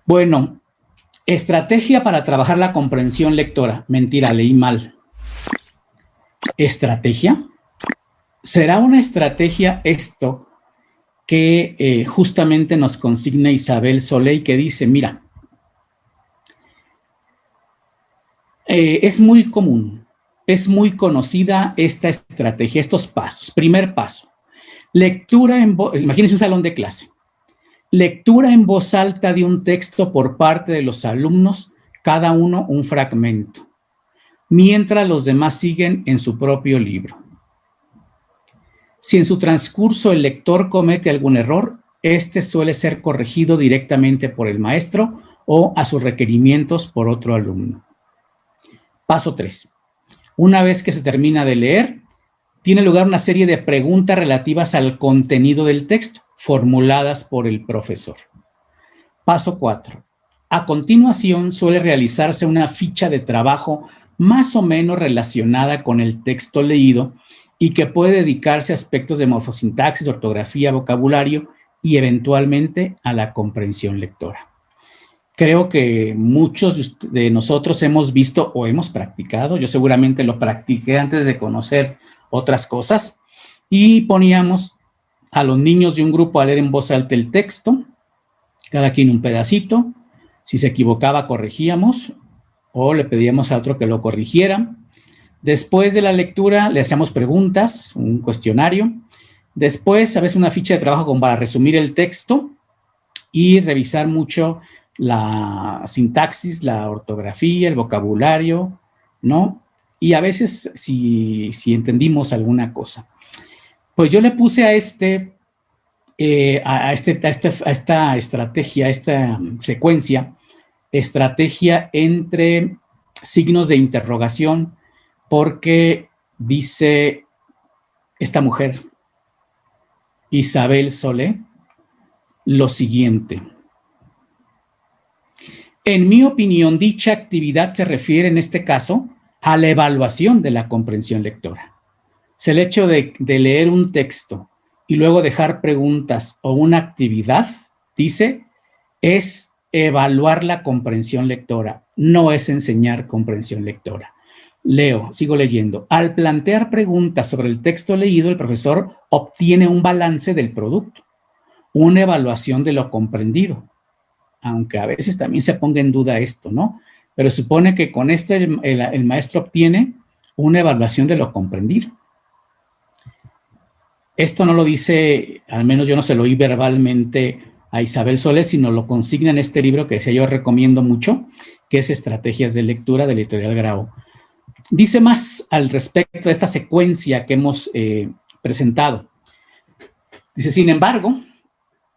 Bueno, estrategia para trabajar la comprensión lectora. Mentira, leí mal. ¿Estrategia? ¿Será una estrategia esto que justamente nos consigna Isabel Solé, que dice, mira, es muy común, es muy conocida esta estrategia, estos pasos. Primer paso, lectura en voz, imagínense un salón de clase. Lectura en voz alta de un texto por parte de los alumnos, cada uno un fragmento, mientras los demás siguen en su propio libro. Si en su transcurso el lector comete algún error, este suele ser corregido directamente por el maestro o a sus requerimientos por otro alumno. Paso 3. Una vez que se termina de leer, tiene lugar una serie de preguntas relativas al contenido del texto, formuladas por el profesor. Paso 4. A continuación suele realizarse una ficha de trabajo más o menos relacionada con el texto leído y que puede dedicarse a aspectos de morfosintaxis, ortografía, vocabulario y eventualmente a la comprensión lectora. Creo que muchos de nosotros hemos visto o hemos practicado, yo seguramente lo practiqué antes de conocer otras cosas, y poníamos a los niños de un grupo a leer en voz alta el texto, cada quien un pedacito. Si se equivocaba, corregíamos o le pedíamos a otro que lo corrigiera. Después de la lectura le hacíamos preguntas, un cuestionario. Después, a veces una ficha de trabajo como para resumir el texto y revisar mucho la sintaxis, la ortografía, el vocabulario, ¿no? Y a veces si entendimos alguna cosa. Pues yo le puse a esta estrategia, a esta secuencia, estrategia entre signos de interrogación, porque dice esta mujer, Isabel Solé, lo siguiente. En mi opinión, dicha actividad se refiere en este caso a la evaluación de la comprensión lectora. O sea, el hecho de leer un texto y luego dejar preguntas o una actividad, dice, es evaluar la comprensión lectora, no es enseñar comprensión lectora. Leo, sigo leyendo. Al plantear preguntas sobre el texto leído, el profesor obtiene un balance del producto, una evaluación de lo comprendido, aunque a veces también se ponga en duda esto, ¿no? Pero supone que con esto el maestro obtiene una evaluación de lo comprendido. Esto no lo dice, al menos yo no se lo oí verbalmente a Isabel Solé, sino lo consigna en este libro que decía yo recomiendo mucho, que es Estrategias de Lectura, de la editorial Grao. Dice más al respecto de esta secuencia que hemos presentado. Dice, sin embargo,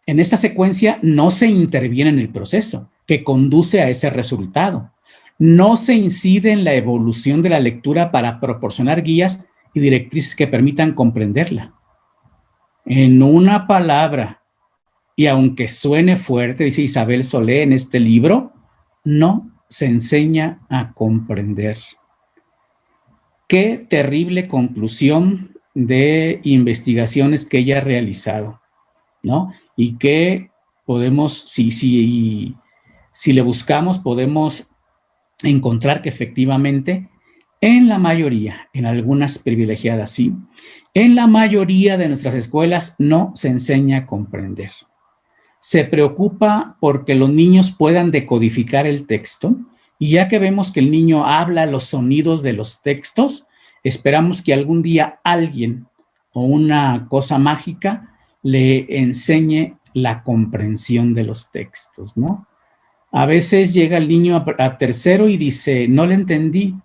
en esta secuencia no se interviene en el proceso que conduce a ese resultado. No se incide en la evolución de la lectura para proporcionar guías y directrices que permitan comprenderla. En una palabra, y aunque suene fuerte, dice Isabel Solé en este libro, no se enseña a comprender. Qué terrible conclusión de investigaciones que ella ha realizado, ¿no? Y que podemos, si le buscamos, podemos encontrar que efectivamente en la mayoría, en algunas privilegiadas sí, en la mayoría de nuestras escuelas no se enseña a comprender. Se preocupa porque los niños puedan decodificar el texto, y ya que vemos que el niño habla los sonidos de los textos, esperamos que algún día alguien o una cosa mágica le enseñe la comprensión de los textos, ¿no? A veces llega el niño a tercero y dice, no le entendí,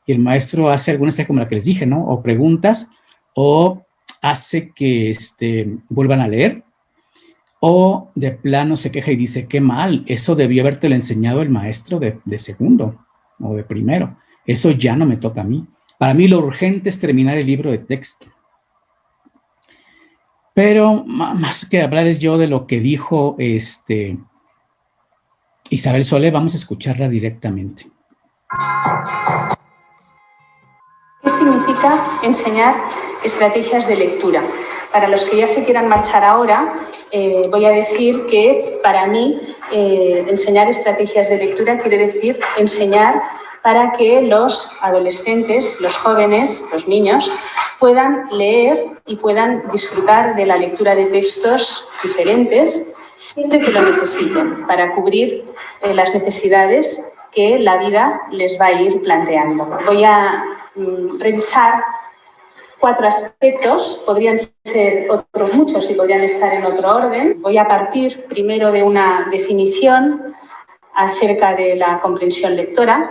y el maestro hace algunas como la que les dije, ¿no? O preguntas, o hace que vuelvan a leer, o de plano se queja y dice, qué mal, eso debió habértelo enseñado el maestro de segundo o de primero, eso ya no me toca a mí. Para mí lo urgente es terminar el libro de texto. Pero más que hablarles yo de lo que dijo Isabel Solé, vamos a escucharla directamente. ¿Qué significa enseñar estrategias de lectura? Para los que ya se quieran marchar ahora, voy a decir que para mí enseñar estrategias de lectura quiere decir enseñar para que los adolescentes, los jóvenes, los niños, puedan leer y puedan disfrutar de la lectura de textos diferentes siempre que lo necesiten, para cubrir las necesidades que la vida les va a ir planteando. Voy a revisar 4 aspectos, podrían ser otros muchos y podrían estar en otro orden. Voy a partir primero de una definición acerca de la comprensión lectora,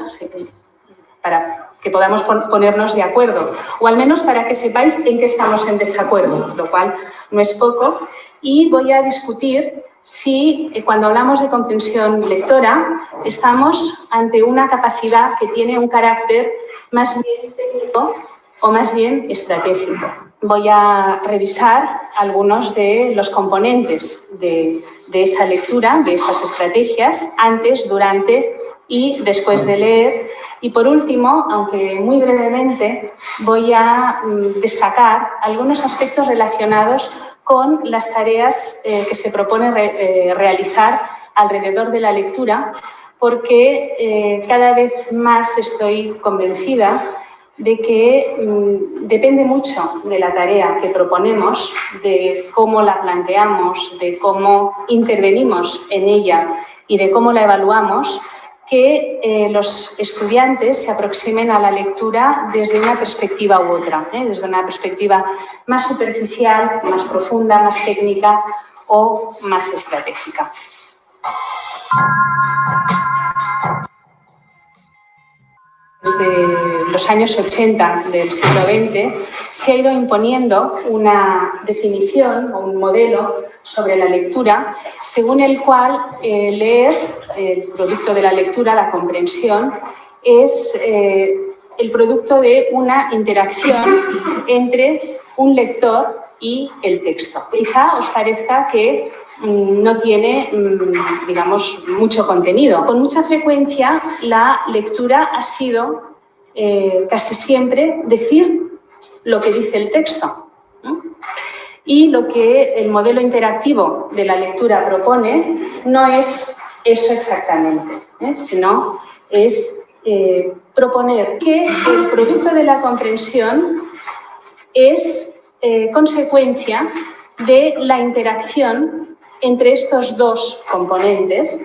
para que podamos ponernos de acuerdo, o al menos para que sepáis en qué estamos en desacuerdo, lo cual no es poco. Y voy a discutir si cuando hablamos de comprensión lectora estamos ante una capacidad que tiene un carácter más bien técnico o más bien estratégico. Voy a revisar algunos de los componentes de esa lectura, de esas estrategias, antes, durante y después de leer. Y por último, aunque muy brevemente, voy a destacar algunos aspectos relacionados con las tareas que se propone realizar alrededor de la lectura, porque cada vez más estoy convencida de que depende mucho de la tarea que proponemos, de cómo la planteamos, de cómo intervenimos en ella y de cómo la evaluamos, que los estudiantes se aproximen a la lectura desde una perspectiva u otra, desde una perspectiva más superficial, más profunda, más técnica o más estratégica. Desde los años 80 del siglo XX se ha ido imponiendo una definición o un modelo sobre la lectura según el cual leer, el producto de la lectura, la comprensión, es el producto de una interacción entre un lector y el texto. Quizá os parezca que no tiene, digamos, mucho contenido. Con mucha frecuencia la lectura ha sido casi siempre decir lo que dice el texto, ¿no? Y lo que el modelo interactivo de la lectura propone no es eso exactamente, sino es proponer que el producto de la comprensión es consecuencia de la interacción entre estos dos componentes,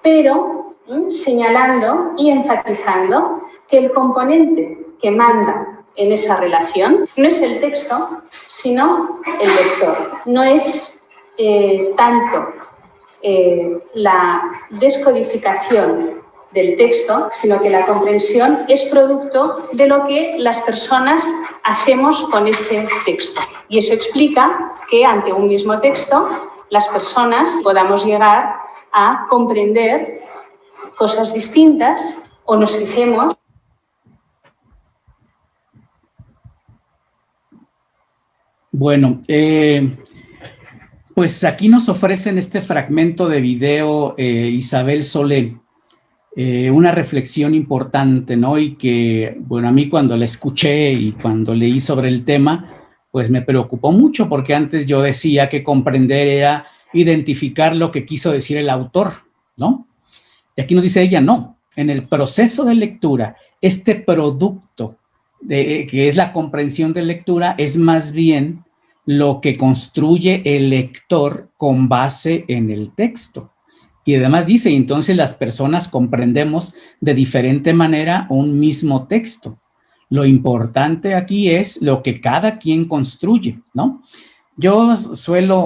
pero señalando y enfatizando que el componente que manda en esa relación no es el texto, sino el lector. No es tanto la descodificación del texto, sino que la comprensión es producto de lo que las personas hacemos con ese texto. Y eso explica que ante un mismo texto las personas podamos llegar a comprender cosas distintas o nos fijemos. Bueno, pues aquí nos ofrecen este fragmento de video Isabel Solé, una reflexión importante, ¿no? Y que, bueno, a mí cuando la escuché y cuando leí sobre el tema, pues me preocupó mucho, porque antes yo decía que comprender era identificar lo que quiso decir el autor, ¿no? Y aquí nos dice ella, no, en el proceso de lectura, este producto que es la comprensión de lectura es más bien lo que construye el lector con base en el texto. Y además dice, entonces las personas comprendemos de diferente manera un mismo texto. Lo importante aquí es lo que cada quien construye, ¿no? Yo suelo